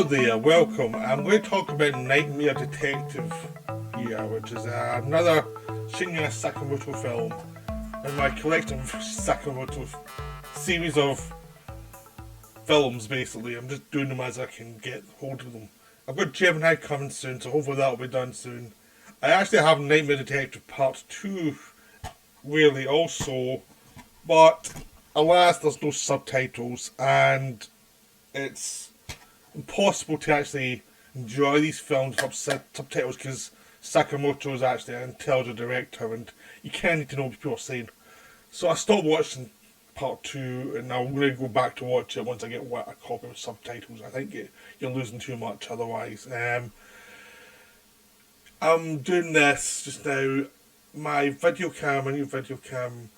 there, welcome. I'm going to talk about Nightmare Detective here, which is another Shinyu Tsukamoto film in my collection of Sakamoto series of films, basically. I'm just doing them as I can get hold of them. I've got Gemini coming soon, so hopefully that'll be done soon. I actually have Nightmare Detective Part 2, really, also, but alas, there's no subtitles, and it's impossible to actually enjoy these films with subtitles because Sakamoto is actually an intelligent director and you kind of need to know what people are saying. So I stopped watching part 2 and I'm going to go back to watch it once I get a copy with subtitles. I think you're losing too much otherwise. I'm doing this just now. My new video cam,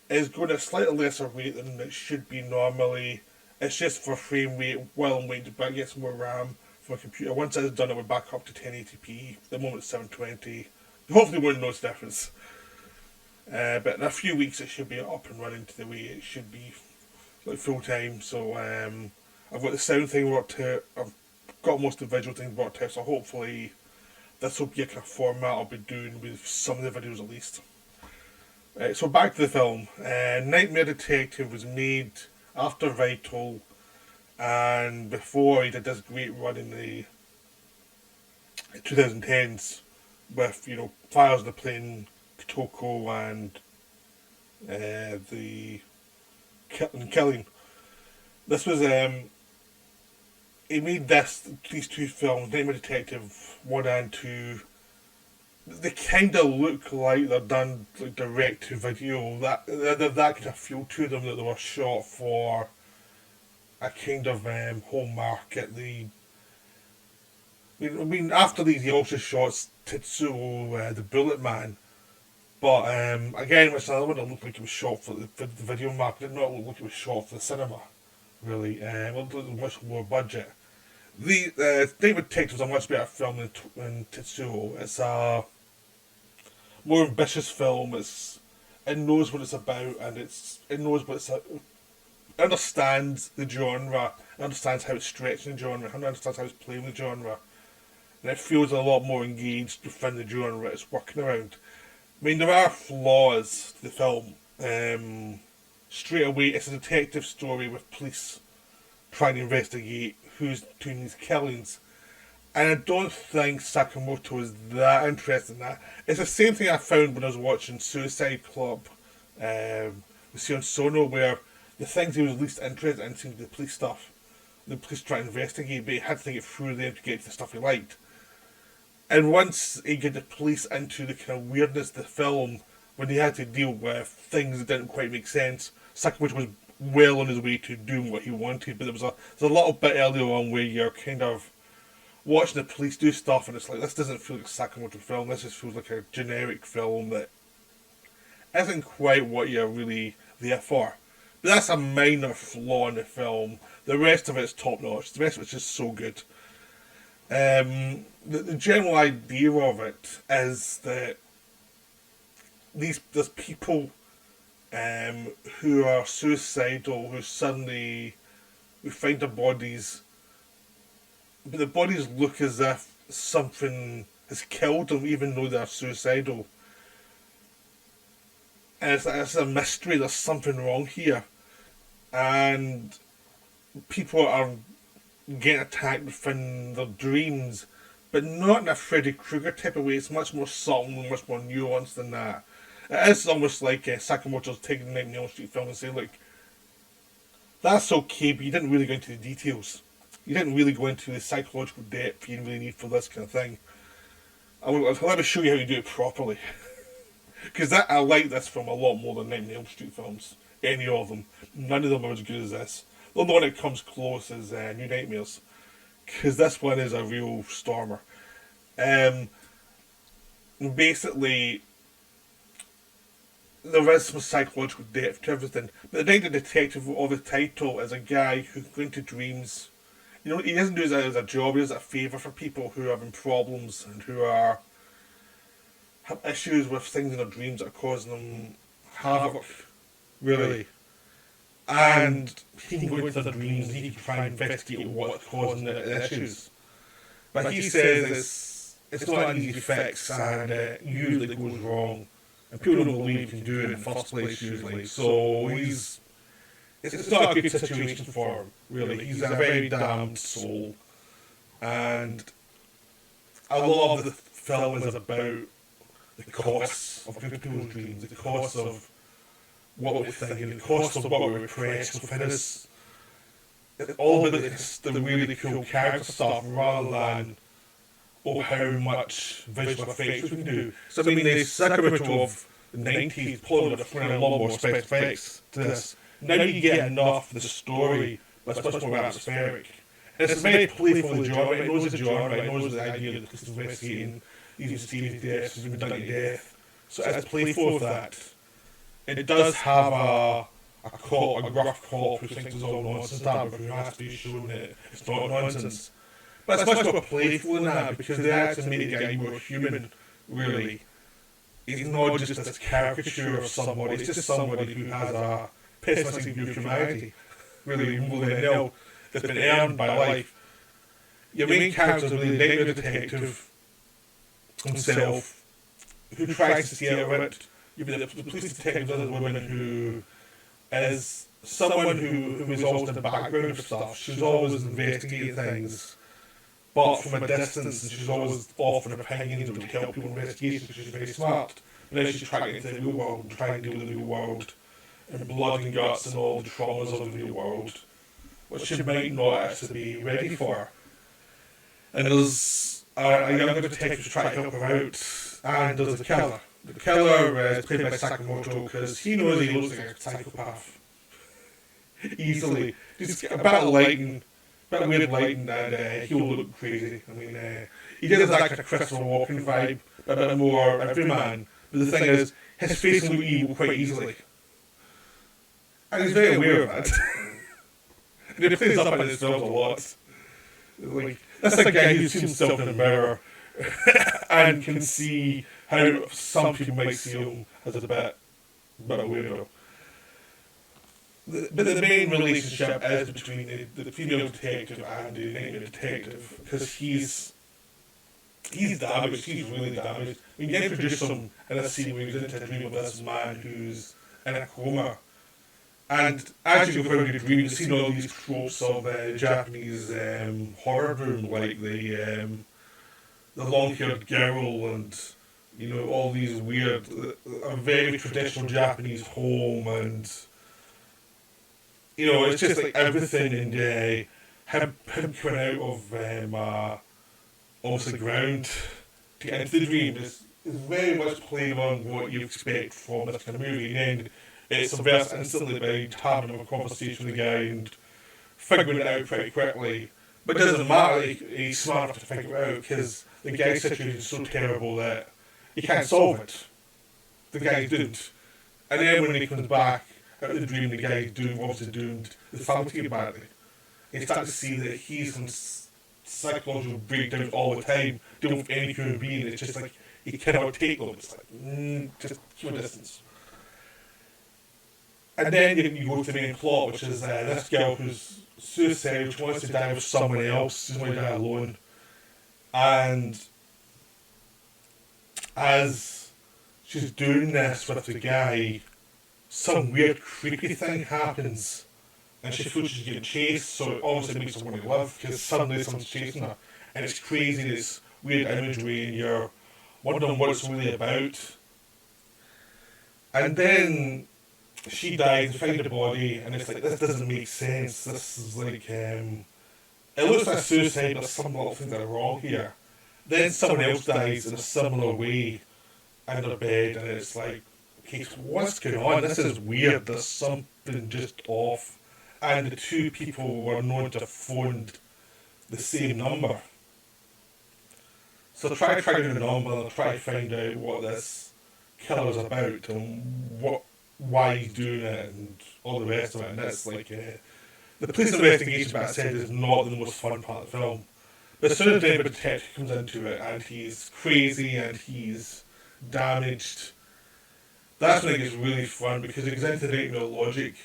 is going at a slightly lesser rate than it should be normally. It's just for frame rate while I'm waiting to get some more RAM for my computer. Once it's done, it will back up to 1080p. At the moment it's 720. Hopefully you won't notice the difference. But in a few weeks it should be up and running to the way it should be, like full time. So I've got the sound thing worked out. I've got most of the visual things worked out. So hopefully this will be a kind of format I'll be doing with some of the videos at least. So back to the film. Nightmare Detective was made after Vital and before he did this great run in the 2010s with, Fires on the Plane, Kotoko and the Killing. This was, he made these two films, Nightmare Detective 1 and 2. They kind of look like they're done like direct to video. That kind of feel to them, that they were shot for a kind of home market. After these, he also shot Tetsuo, the Bullet Man. But again, which I wouldn't look like it was shot for the video market. It did not look like it was shot for the cinema, really. It looked like much more budget. The David Detective is a much better film than Tetsuo. It's a more ambitious film. It knows what it's about, and it knows what it understands the genre, it understands how it's stretching the genre, it understands how it's playing the genre, and it feels a lot more engaged within the genre it's working around. I mean, there are flaws to the film. Straight away, it's a detective story with police trying to investigate who's doing these killings. And I don't think Sakamoto is that interested in that. It's the same thing I found when I was watching Suicide Club with Sion Sono, where the things he was least interested in seemed to be the police stuff. The police trying to investigate, but he had to think it through them to get to the stuff he liked. And once he got the police into the kind of weirdness of the film, when he had to deal with things that didn't quite make sense, Sakamoto was well on his way to doing what he wanted. But there's a little bit earlier on where you're kind of watching the police do stuff and it's like, this doesn't feel like a Sakamoto film, this just feels like a generic film that isn't quite what you're really there for. But that's a minor flaw in the film. The rest of it's top notch. The rest of it's just so good. The general idea of it is that there's people who are suicidal, who find their bodies, but the bodies look as if something has killed them, even though they're suicidal. And it's a mystery, there's something wrong here. And people are getting attacked within their dreams, but not in a Freddy Krueger type of way. It's much more subtle and much more nuanced than that. It is almost like Sakamoto's taking the Nightmare on Elm Street film and saying, look, that's okay, but you didn't really go into the details. You didn't really go into the psychological depth you really need for this kind of thing. Let me show you how you do it properly. Because I like this film a lot more than Nightmare on Elm Street films. Any of them. None of them are as good as this. The only one that comes close is New Nightmares. Because this one is a real stormer. Basically, there is some psychological depth to everything. But the Nightmare Detective of the title is a guy who goes into dreams. He doesn't do it as a job, he does it as a favour for people who are having problems and who have issues with things in their dreams that are causing them havoc. Really. And he can go into their dreams and he can try and investigate what's causing the issues. But he says it's not an easy fix and it usually goes wrong. And people don't believe he can do it in the first place usually. So it's not a good situation for him, really. He's a very damned soul. And a lot of the film is about the costs of people's dreams, the costs of what we're thinking, the cost of what we're repressed within us. It's all about the really cool character stuff rather than how much visual effects we can do. So I mean, the Tsukamoto of the 90s probably would have a lot more special effects to this. Now you get enough of the story, but it's much more atmospheric. And it's very playful genre, it knows the genre, it knows the idea that it's investigating these mysterious deaths, these redundant death. So it's playful with that. It does have a rough cop who thinks it's all nonsense, but who has to be shown that it's not nonsense. But it's much more playful than that because they actually made the guy more human, really. He's not just this caricature of somebody, it's just somebody who has a pessimistic view of humanity, really, more than nil, that's been earned by life. Your main character is really the nightmare detective himself, who tries to steer it. You've got the police detective is a woman who is someone who is always in the background of stuff. She's always investigating things, but from a distance, and she's always offering opinions and help people in investigations because she's very smart. And then she's trying to get into the real world and try and deal with the real world and blood and guts and all the traumas of the real world, which she might not actually be ready for. And there's a younger detective to try to help her out, and there's the killer. The killer is played by Tsukamoto because he knows he looks like a psychopath. Easily. Just a bit of lighting, a bit of weird lighting, and he'll look crazy. I mean, he does that kind of Christopher Walken vibe, a bit more everyman. But the thing is, his face can look evil quite easily. And he's very aware of it. And he plays up in his films a lot. Like, that's a guy who sees himself in a mirror and can see how some people might see him as a bit of a weirdo. But the main relationship is between the female detective and the nightmare detective, because he's damaged, he's really damaged. I mean, you introduce him in a scene where he's into a dream of this man who's in a coma. And as you go through the dream, you see all these tropes of Japanese horror room, like the long-haired girl and, you know, all these weird, a very traditional Japanese home, and, you know, it's just like everything, and him coming out of almost the ground to get into the dream is very much playing on what you expect from this kind of movie, and then it's subverts instantly by having a conversation with the guy and figuring it out pretty quickly. But it doesn't matter, he's smart enough to figure it out, because the guy's situation is so terrible that he can't solve it. The guy's doomed. And then when he comes back out of the dream, the guy's doomed, obviously doomed, the family take it badly. And you start to see that he's in psychological breakdowns all the time, dealing with any human being. It's just like, he cannot take them. It's like, just keep a distance. And then you go to the main plot, which is this girl who's suicidal, she wants to die with someone else, she doesn't want to die alone. And as she's doing this with the guy, some weird creepy thing happens, and she feels she's getting chased, so it obviously makes her want to live, because suddenly someone's chasing her, and it's crazy, this weird imagery, and you're wondering what it's really about. And then she dies, they find the body, and it's like, this doesn't make sense. This is like, it looks like suicide, but there's some little things that are wrong here. Then someone else dies in a similar way in their bed, and it's like, okay, what's going on? This is weird, there's something just off. And the two people were known to have phoned the same number. So try tracking the number, and try to find out what this killer's about, and why he's doing it, and all the rest of it. And it's like, the police investigation, but I said, is not the most fun part of the film. But as soon as the detective comes into it, and he's crazy, and he's damaged, that's when it gets really fun, because it gets into the nightmare logic,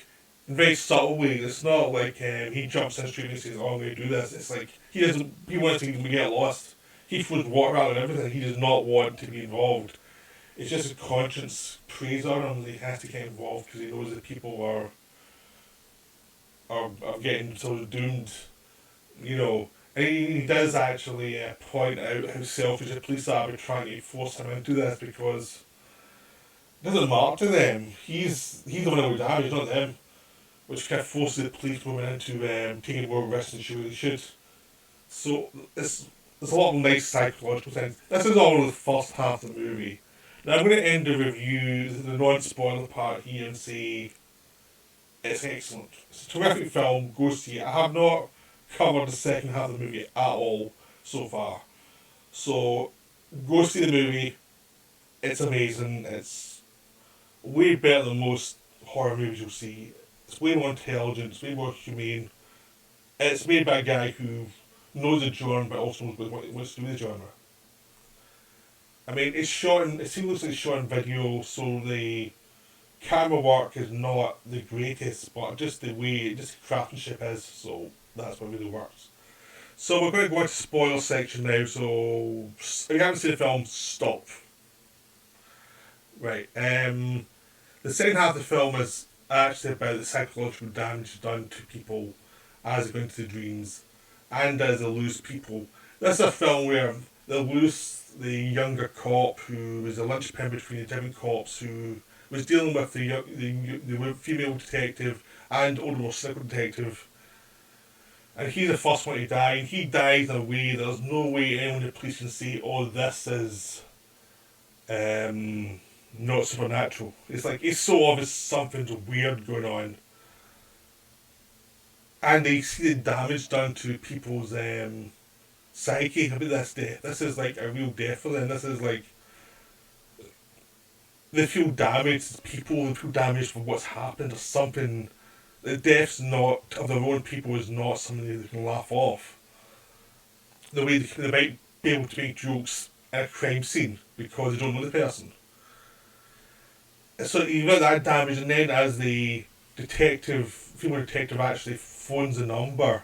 in very subtle way. It's not like he jumps in straight and says, "Oh, I'm going to do this." It's like he doesn't. He wants to get lost. He throws water out and everything. He does not want to be involved. It's just a conscience preys on him that he has to get involved because he knows that people are getting sort of doomed. You know, and he does actually point out how selfish the police are by trying to force him into this because it doesn't matter to them. He's the one who damaged, not them, which kind of forces the police woman into taking more risks than she really should. So there's a lot of nice psychological things. This is all in the first half of the movie. Now I'm going to end the review, the non-spoiler part here, and say it's excellent. It's a terrific film. Go see it. I have not covered the second half of the movie at all so far. So go see the movie. It's amazing. It's way better than most horror movies you'll see. It's way more intelligent. It's way more humane. It's made by a guy who knows the genre but also knows what he wants to do with the genre. I mean, it's shot in, it seems like it's shot in video, so the camera work is not the greatest, but just the way, just the craftsmanship is, so that's what really works. So we're going to go into spoiler section now, so if you haven't seen the film, stop. Right, the second half of the film is actually about the psychological damage done to people as they go into the dreams and as they lose people. This is a film where they lose the younger cop who was a linchpin between the different cops who was dealing with the female detective and older, more cynical detective. And he's the first one to die, and he dies in a way there's no way anyone in the police can say, "Oh, this is not supernatural." It's like it's so obvious something's weird going on, and they see the damage done to people's psyche about this death. This is like a real death for them. This is like they feel damaged. People feel damaged for what's happened or something. The death's not of their own people is not something they can laugh off. The way they might be able to make jokes at a crime scene because they don't know the person. So you got that damage, and then as the female detective actually phones the number,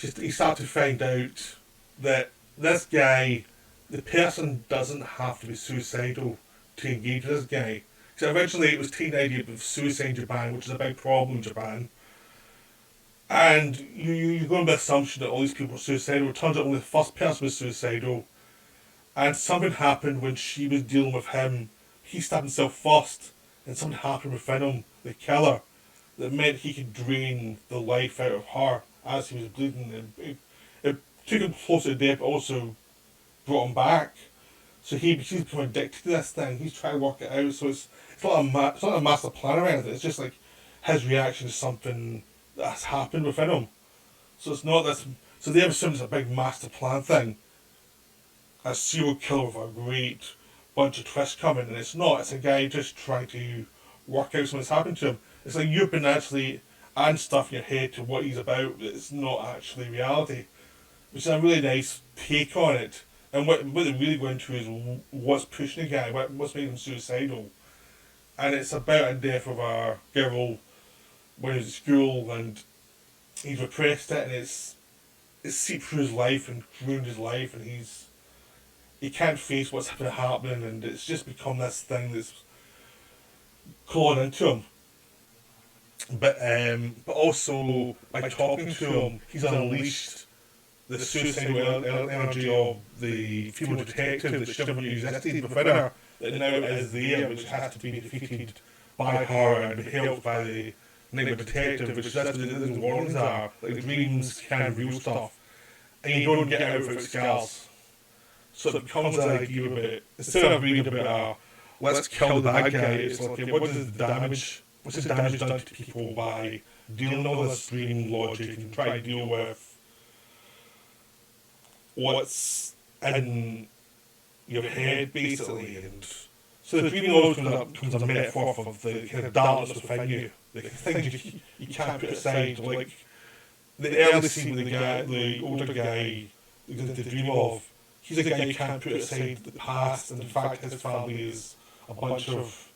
you start to find out that this guy, the person doesn't have to be suicidal to engage with this guy. So originally it was teen idea of suicide in Japan, which is a big problem in Japan. And you go on the assumption that all these people are suicidal. It turns out only the first person was suicidal. And something happened when she was dealing with him. He stabbed himself first. And something happened within him, the killer, that meant he could drain the life out of her as he was bleeding. And it took him close to death, but also brought him back. So he's become addicted to this thing. He's trying to work it out. So it's not a master plan or anything. It's just like his reaction to something that's happened within him. So it's not this. So they assume it's a big master plan thing. A serial killer with a great bunch of twists coming, and it's not. It's a guy just trying to work out something's happened to him. It's like you've been actually adding stuff in your head to what he's about, but it's not actually reality. Which is a really nice take on it. And what they're really going to is what's pushing the guy, what's making him suicidal. And it's about a death of a girl when he was at school, and he's repressed it, and it's seeped through his life and ruined his life, and he can't face what's been happening, and it's just become this thing that's clawing into him. But also by talking to him, he's unleashed the suicidal energy of the female detective that should have existed within her, that now is there, which has to be defeated by her and be helped by the name detective, which that's what the warnings are, like dreams can real stuff, and you don't get out without scars. So it becomes an idea about, instead of reading about let's kill the bad guy, it's like, okay, what's the damage done to people by dealing with all this dream logic and trying to deal with what's in your head, basically. And so the dream always comes a metaphor of the kind of darkness within you, the things you can't put aside. Like the early scene with the older guy, the dream of, he's a guy you can't put aside the past, and in fact his family is a bunch of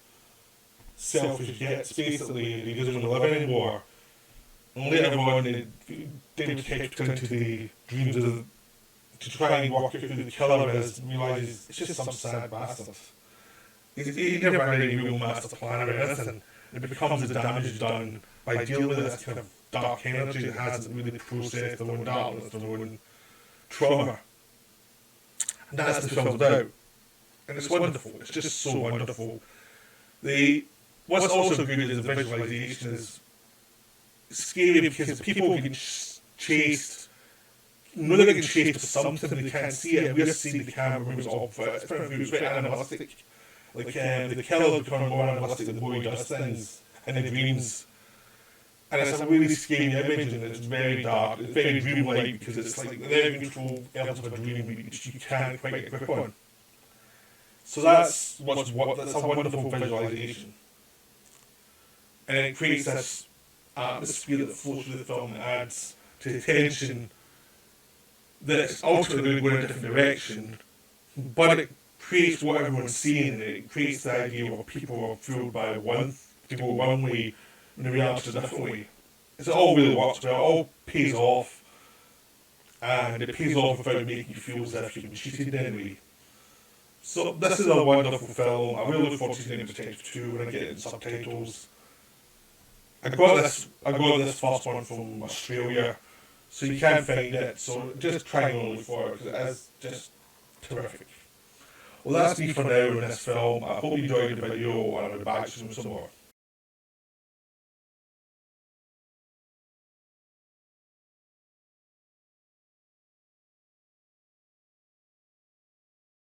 selfish he gets, basically, he doesn't want to live anymore. And later on, David Ketch goes into the dreams of to try and work out who the killer is, and realises it's just some sad bastard. He never had any real master plan or anything. It becomes the damage done by dealing with this kind of dark energy that hasn't really processed their own darkness, their own trauma. And that's the film's about. And it's wonderful. It's just so wonderful. What's also good is the visualisation is scary because people getting chased. Know they're getting chased by something, they can't see it. We're seeing the camera moves off it. It's very animalistic. Like the killer becomes more animalistic the more he does things in the dreams. And it's a really scary image, and it's very dark. It's very dreamlike because it's like the very neutral element of a dream which you can't quite get grip on. So that's a wonderful visualisation. And it creates this atmosphere that flows through the film and adds to the tension that it's ultimately going in a different direction, but it creates what everyone's seeing, and it creates the idea of people are fooled by people one way, and the reality is a different way. It all really works well, it all pays off, and it pays off without making you feel as if you've been cheated in any way. So this is a wonderful film. I really look forward to seeing it Potential 2 when I get it in subtitles. I got this first one from Australia, so you can find it, so just try and look for it, because it is just terrific. Well, that's me for now in this film. I hope you enjoyed the video, and I'll be back soon with some more.